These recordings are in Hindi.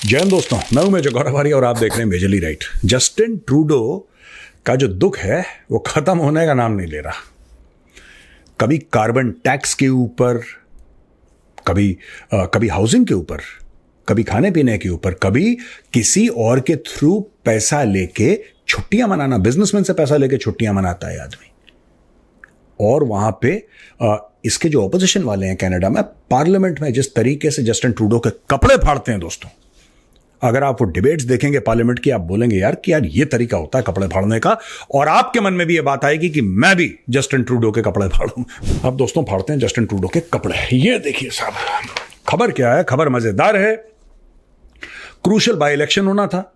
जय हिंद दोस्तों, मैं हूं मेजर गौरव और आप देख रहे हैं मेजरली राइट। जस्टिन ट्रूडो का जो दुख है वो खत्म होने का नाम नहीं ले रहा। कभी कार्बन टैक्स के ऊपर, कभी हाउसिंग के ऊपर, कभी खाने पीने के ऊपर, कभी किसी और के थ्रू पैसा लेके छुट्टियां मनाना, बिजनेसमैन से पैसा लेके छुट्टियां मनाता है आदमी। और वहां पे इसके जो ऑपोजिशन वाले हैं कनाडा में, पार्लियामेंट में जिस तरीके से जस्टिन ट्रूडो के कपड़े फाड़ते हैं दोस्तों, अगर आप वो डिबेट्स देखेंगे पार्लियामेंट की, आप बोलेंगे यार कि यार ये तरीका होता है कपड़े फाड़ने का, और आपके मन में भी ये बात आएगी कि मैं भी जस्टिन ट्रूडो के कपड़े फाड़ूं। अब दोस्तों फाड़ते हैं जस्टिन ट्रूडो के कपड़े। ये देखिए साहब, खबर क्या है? खबर मजेदार है। क्रूशियल बाई इलेक्शन होना था।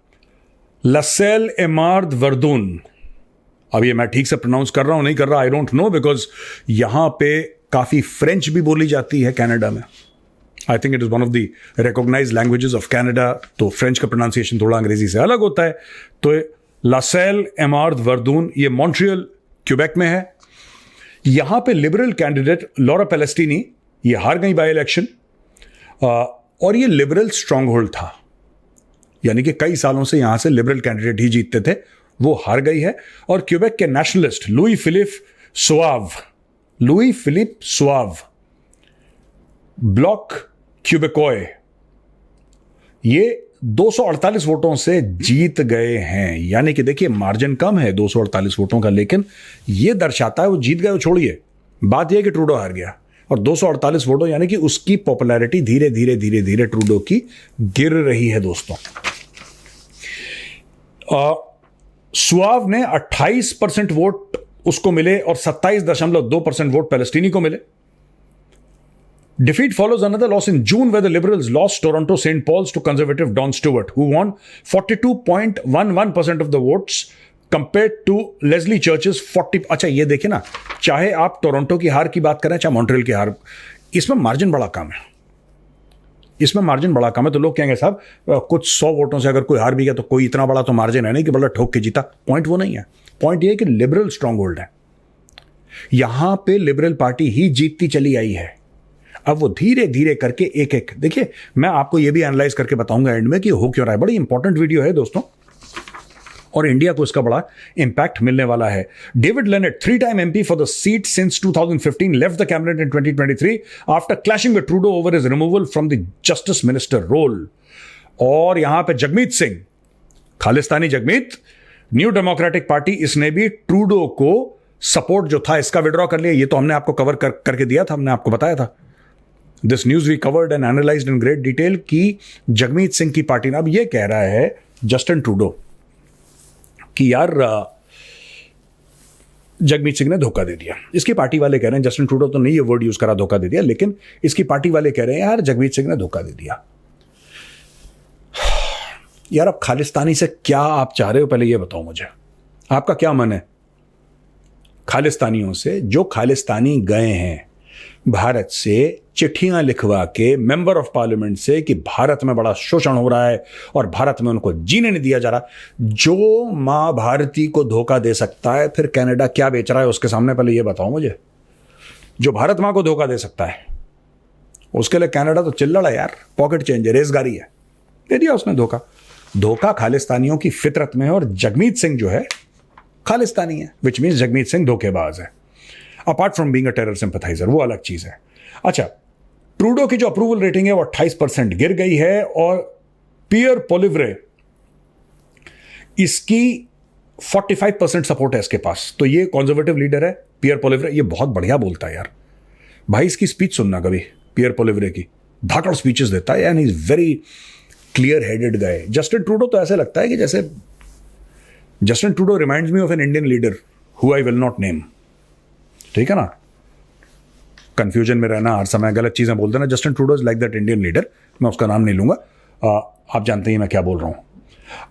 लसेल एमार्द वर्दून, अब ये मैं ठीक से प्रोनाउंस कर रहा हूं नहीं कर रहा, आई डोंट नो, बिकॉज यहां पे काफी फ्रेंच भी बोली जाती है कनाडा में। I think it is one of the recognised languages of Canada, तो फ्रेंच का प्रोनाउंसिएशन थोड़ा अंग्रेजी से अलग होता है। तो लासेल एमार्द वर्दून, ये मॉन्ट्रियल क्यूबेक में है। यहां पे लिबरल कैंडिडेट लॉरा पैलेस्टीनी, ये हार गई बाई इलेक्शन, और ये लिबरल स्ट्रांग होल्ड था, यानी कि कई सालों से यहां से लिबरल कैंडिडेट ही जीतते थे, वो हार गई है। और क्यूबेक के nationalist Louis Philippe Sauve, Bloc Quebecois, ये 248 वोटों से जीत गए हैं। यानी कि देखिए मार्जिन कम है 248 वोटों का, लेकिन ये दर्शाता है वो जीत गए। छोड़िए, बात यह है कि ट्रूडो हार गया, और 248 वोटों यानी कि उसकी पॉपुलैरिटी धीरे धीरे ट्रूडो की गिर रही है दोस्तों। सुआव ने 28% वोट उसको मिले और 27.2% वोट पैलेस्टीनी को मिले। Defeat follows another loss in June where the Liberals lost Toronto St. Paul's to Conservative Don Stewart, who won 42.11% of the votes compared to Leslie Church's 40। अच्छा ये देखिए ना, चाहे आप टोरंटो की हार की बात करें चाहे मॉन्ट्रियल की हार, इसमें मार्जिन बड़ा कम है। तो लोग कहेंगे साहब कुछ 100 वोटों से अगर कोई हार भी गया तो कोई इतना बड़ा तो मार्जिन है नहीं कि बड़ा ठोक के जीता। पॉइंट वो नहीं है। पॉइंट ये है कि लिबरल स्ट्रांग होल्ड है, यहां पे लिबरल पार्टी ही जीतती चली आई है। अब वो धीरे धीरे करके एक एक, देखिए मैं आपको ये भी एनालाइज करके बताऊंगा एंड में कि हो क्यों रहा है। बड़ी इंपॉर्टेंट वीडियो है दोस्तों, और इंडिया को इसका बड़ा इंपैक्ट मिलने वाला है। David Lametti, 3-time MP for the seat since 2015, left the cabinet in 2023 after clashing with Trudeau over his removal from the justice minister role. और यहां पे Jagmeet Singh, Khalistani Jagmeet, New Democratic Party, इसने भी ट्रूडो को सपोर्ट जो था इसका विड्रॉ कर लिया। ये तो हमने आपको कवर करके दिया था, हमने आपको बताया था। This news we covered and analysed in great detail कि जगमीत सिंह की पार्टी ने, अब ये कह रहा है जस्टिन ट्रूडो कि यार जगमीत सिंह ने धोखा दे दिया। इसकी पार्टी वाले कह रहे हैं, जस्टिन ट्रूडो तो नहीं ये वर्ड यूज करा धोखा दे दिया, लेकिन इसकी पार्टी वाले कह रहे हैं यार जगमीत सिंह ने धोखा दे दिया। यार अब खालिस्तानी से क्या आप चाह रहे हो, पहले ये बताओ मुझे, आपका क्या मन है खालिस्तानियों से? जो खालिस्तानी गए हैं भारत से चिट्ठियां लिखवा के मेंबर ऑफ पार्लियामेंट से कि भारत में बड़ा शोषण हो रहा है और भारत में उनको जीने नहीं दिया जा रहा। जो मां भारती को धोखा दे सकता है, फिर कनाडा क्या बेच रहा है उसके सामने, पहले ये बताओ मुझे। जो भारत मां को धोखा दे सकता है उसके लिए कनाडा तो चिल्लड़ है यार, पॉकेट चेंज है, रेसगारी है, दे दिया उसने धोखा खालिस्तानियों की फितरत में है। और जगमीत सिंह जो है खालिस्तानी है, विच मीन्स जगमीत सिंह धोखेबाज है। Apart from being a terror sympathiser, वो अलग चीज है। अच्छा, ट्रूडो की जो अप्रूवल रेटिंग है वो 28% गिर गई है, और पियर पोलिवरे, इसकी 45% सपोर्ट है इसके पास। तो ये कंजर्वेटिव लीडर है पियर पोलिवरे, ये बहुत बढ़िया बोलता है यार भाई। इसकी स्पीच सुनना कभी, पियर पोलिवरे की धाकड़ स्पीचेस देता है, and he is very clear headed guy. Justin Trudeau तो ऐसे लगता है कि जैसे Justin Trudeau reminds me of an Indian leader who I will not name. ठीक है ना, कंफ्यूजन में रहना, हर समय गलत चीजें बोल देना। Justin Trudeau is like that Indian leader, मैं उसका नाम नहीं लूंगा, आप जानते हैं मैं क्या बोल रहा हूं।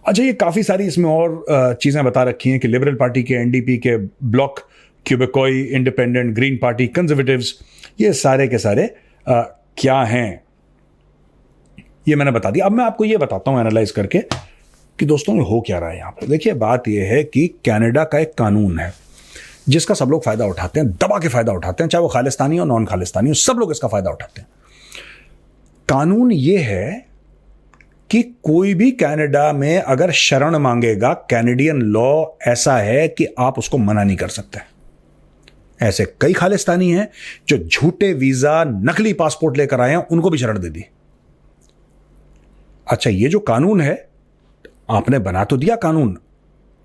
अच्छा, ये काफी सारी इसमें और चीजें बता रखी हैं कि लिबरल पार्टी के, एनडीपी के, Bloc Quebecois, independent, Green Party, Conservatives, ये सारे के सारे क्या हैं ये मैंने बता दिया। अब मैं आपको ये बताता हूं एनालाइज करके कि दोस्तों ये हो क्या रहा है यहां पर। देखिए बात यह है कि कनाडा का एक कानून है जिसका सब लोग फायदा उठाते हैं, दबा के फायदा उठाते हैं, चाहे वो खालिस्तानी हो नॉन खालिस्तानी हो, सब लोग इसका फायदा उठाते हैं। कानून ये है कि कोई भी कनाडा में अगर शरण मांगेगा, कैनेडियन लॉ ऐसा है कि आप उसको मना नहीं कर सकते। ऐसे कई खालिस्तानी हैं जो झूठे वीजा, नकली पासपोर्ट लेकर आए हैं, उनको भी शरण दे दी। अच्छा, ये जो कानून है आपने बना तो दिया कानून,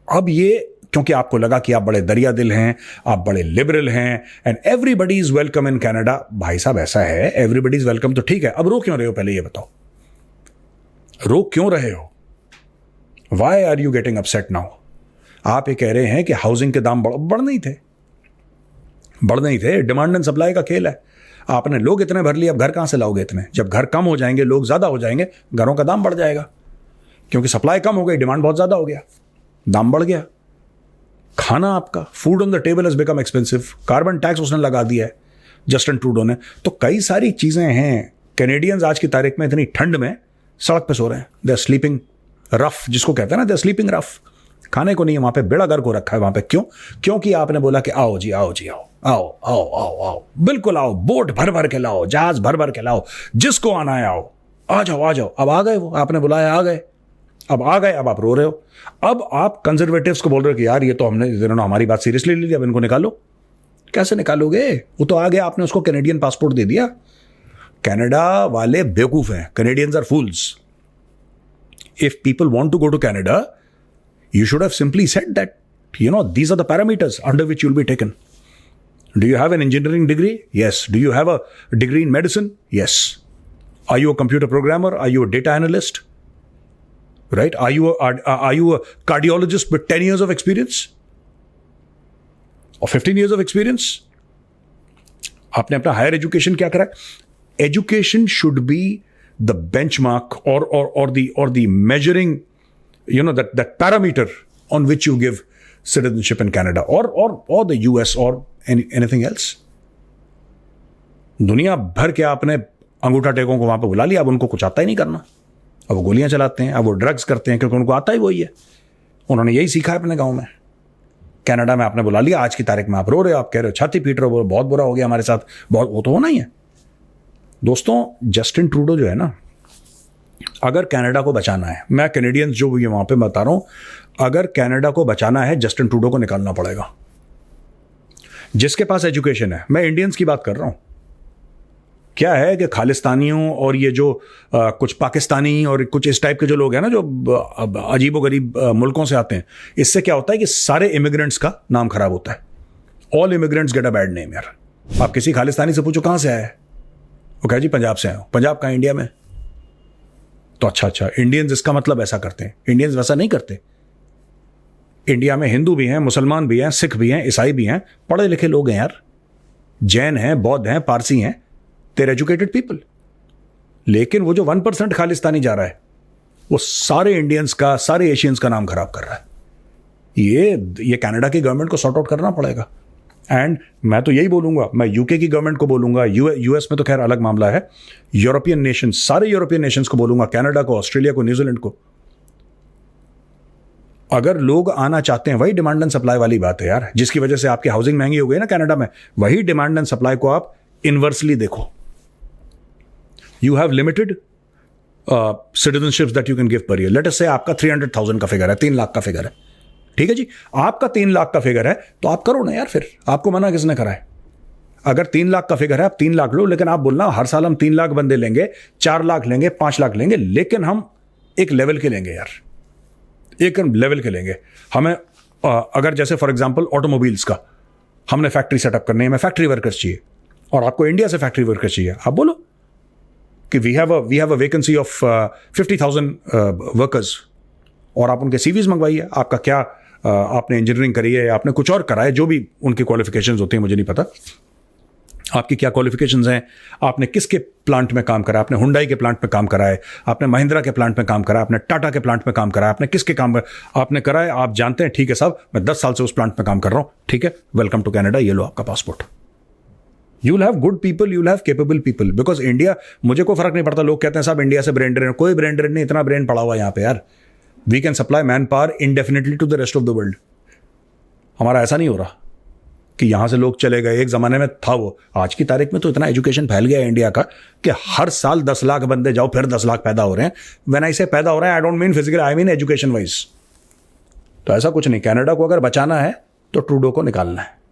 अब ये क्योंकि आपको लगा कि आप बड़े दरिया दिल हैं, आप बड़े लिबरल हैं and everybody is welcome in Canada. भाई साहब ऐसा है, एवरीबडी इज वेलकम तो ठीक है, अब रो क्यों रहे हो? पहले ये बताओ, रो क्यों रहे हो? Why are you getting upset now? आप ये कह रहे हैं कि हाउसिंग के दाम बढ़ नहीं थे, डिमांड एंड सप्लाई का खेल है। आपने लोग इतने भर लिए, अब घर कहां से लाओगे इतने? जब घर कम हो जाएंगे, लोग ज्यादा हो जाएंगे, घरों का दाम बढ़ जाएगा, क्योंकि सप्लाई कम हो गई, डिमांड बहुत ज्यादा हो गया, दाम बढ़ गया। खाना आपका, food on the table has become expensive, carbon tax उसने लगा दिया है जस्टिन ट्रूडो ने। तो कई सारी चीजें हैं। कैनेडियंस आज की तारीख में इतनी ठंड में सड़क पे सो रहे हैं, दे आर स्लीपिंग रफ, जिसको कहते हैं ना, दे आर स्लीपिंग रफ। खाने को नहीं है वहां पे, बेड़ा गर्क हो रखा है वहां पे। क्यों? क्योंकि आपने बोला कि आओ जी, आओ जी, आओ आओ आओ आओ आओ, बिल्कुल आओ, बोट भर भर के लाओ, जहाज भर भर के लाओ, जिसको आना है आओ, आ जाओ आ जाओ। अब आ गए वो, आपने बुलाया आ गए, अब आ गए, अब आप रो रहे हो। अब आप कंजर्वेटिव्स को बोल रहे हो कि यार ये तो हमने, इन्होंने हमारी बात सीरियसली ले ली, अब इनको निकालो। कैसे निकालोगे? वो तो आ गया, आपने उसको कैनेडियन पासपोर्ट दे दिया। कनाडा वाले बेवकूफ हैं, Canadians are fools. If people want to go to Canada, you should have simply said that, these are the parameters under which you'll be taken. Do you have an engineering degree? Yes. Do you have a degree in medicine? Yes. Are you a computer programmer? Are you a data analyst? Right? Are you a cardiologist with 10 years of experience? Or 15 years of experience? आपने अपना हायर एजुकेशन क्या करा? Education should be the benchmark or the measuring, that parameter on which you give citizenship in Canada or the US or anything else. दुनिया भर के आपने अंगूठा टेकों को वहां पर बुला लिया, अब उनको कुछ आता ही नहीं करना। अब वो गोलियां चलाते हैं, अब वो ड्रग्स करते हैं, क्योंकि उनको आता ही वही है। उन्होंने यही सीखा है अपने गांव में। कनाडा में आपने बुला लिया, आज की तारीख में आप रो रहे हो, आप कह रहे हो, छाती पीट रहे हो, बहुत बुरा हो गया हमारे साथ, बहुत, वो तो होना ही है। दोस्तों, जस्टिन ट्रूडो जो है ना, अगर कनाडा को बचाना है, मैं कैनेडियंस जो भी वहां पे बता रहा हूं, अगर कनाडा को बचाना है, जस्टिन ट्रूडो को निकालना पड़ेगा। जिसके पास एजुकेशन है, मैं इंडियंस की बात कर रहा हूं। क्या है कि खालिस्तानियों और ये जो कुछ पाकिस्तानी और कुछ इस टाइप के जो लोग हैं ना, जो अजीबोगरीब मुल्कों से आते हैं, इससे क्या होता है कि सारे इमिग्रेंट्स का नाम खराब होता है। All immigrants get a bad name. यार, आप किसी खालिस्तानी से पूछो कहां से आया है, वो कहे जी पंजाब से आया हूं। पंजाब कहां? इंडिया में। तो अच्छा, इंडियंस इसका मतलब ऐसा करते हैं? इंडियंस वैसा नहीं करते। इंडिया में हिंदू भी हैं, मुसलमान भी हैं, सिख भी हैं, ईसाई भी हैं, पढ़े लिखे लोग हैं यार, जैन हैं, बौद्ध हैं, पारसी हैं, देयर एजुकेटेड पीपल। लेकिन वो जो 1% खालिस्तानी जा रहा है, वो सारे इंडियंस का, सारे एशियंस का नाम खराब कर रहा है। ये कनाडा की गवर्नमेंट को सॉर्ट आउट करना पड़ेगा। एंड मैं तो यही बोलूंगा, मैं यूके की गवर्नमेंट को बोलूंगा, यूएस में तो खैर अलग मामला है, यूरोपियन नेशन, सारे यूरोपियन नेशंस को बोलूंगा, कनाडा को, ऑस्ट्रेलिया को, न्यूजीलैंड को। अगर लोग आना चाहते हैं, वही डिमांड एंड सप्लाई वाली बात है यार, जिसकी वजह से आपकी हाउसिंग महंगी हो गई ना कनाडा में, वही डिमांड एंड सप्लाई को आप इनवर्सली देखो। You have limited citizenships that you can give per year. Let us say आपका 300,000 का फिगर है, 3 लाख का फिगर है, ठीक है जी, आपका 3 लाख का फिगर है, तो आप करो ना यार, फिर आपको मना किसने करा है? अगर 3 लाख का फिगर है, आप 3 लाख लो, लेकिन आप बोलना हर साल हम 3 लाख बंदे लेंगे, 4 लाख लेंगे, 5 लाख लेंगे, लेकिन हम एक लेवल के लेंगे यार, एक लेवल के लेंगे। हमें अगर जैसे फॉर एग्जांपल ऑटोमोबाइल्स का हमने फैक्ट्री सेटअप करनी है, हमें फैक्ट्री वर्कर्स चाहिए, और आपको इंडिया से फैक्ट्री वर्कर्स चाहिए, आप बोलो कि we have a vacancy of 50,000 workers, और आप उनके सीवीज मंगवाइए। आपका क्या आपने इंजीनियरिंग करी है, आपने कुछ और करा है, जो भी उनकी क्वालिफिकेशंस होती हैं मुझे नहीं पता, आपकी क्या क्वालिफिकेशंस हैं, आपने किसके प्लांट में काम करा, आपने हुंडई के प्लांट में काम करा है, आपने महिंद्रा के प्लांट में काम करा, आपने टाटा के प्लांट में काम करा, आपने किसके काम आपने करा है, आप जानते हैं, ठीक है साहब, मैं 10 साल से उस प्लांट में काम कर रहा हूं, ठीक है, वेलकम टू कनाडा, ये लो आपका passport. You will have good people, you will have capable people, because India, मुझे कोई फर्क नहीं पड़ता, लोग कहते हैं साहब इंडिया से ब्रेन ड्रेन, कोई ब्रेन ड्रेन नहीं, इतना ब्रेन पड़ा हुआ यहां पे यार। We can supply manpower indefinitely to the rest of the world. हमारा ऐसा नहीं हो रहा, कि यहां से लोग चले गए, एक जमाने में था वो। आज की तारीख में तो इतना एजुकेशन फैल गया है इंडिया का कि हर साल 10 लाख बंदे जाओ फिर 10 लाख पैदा हो रहे हैं। व्हेन आई से पैदा हो रहे हैं, I don't mean physical, I mean education wise. तो ऐसा कुछ नहीं, कनाडा को अगर बचाना है तो ट्रूडो को निकालना है।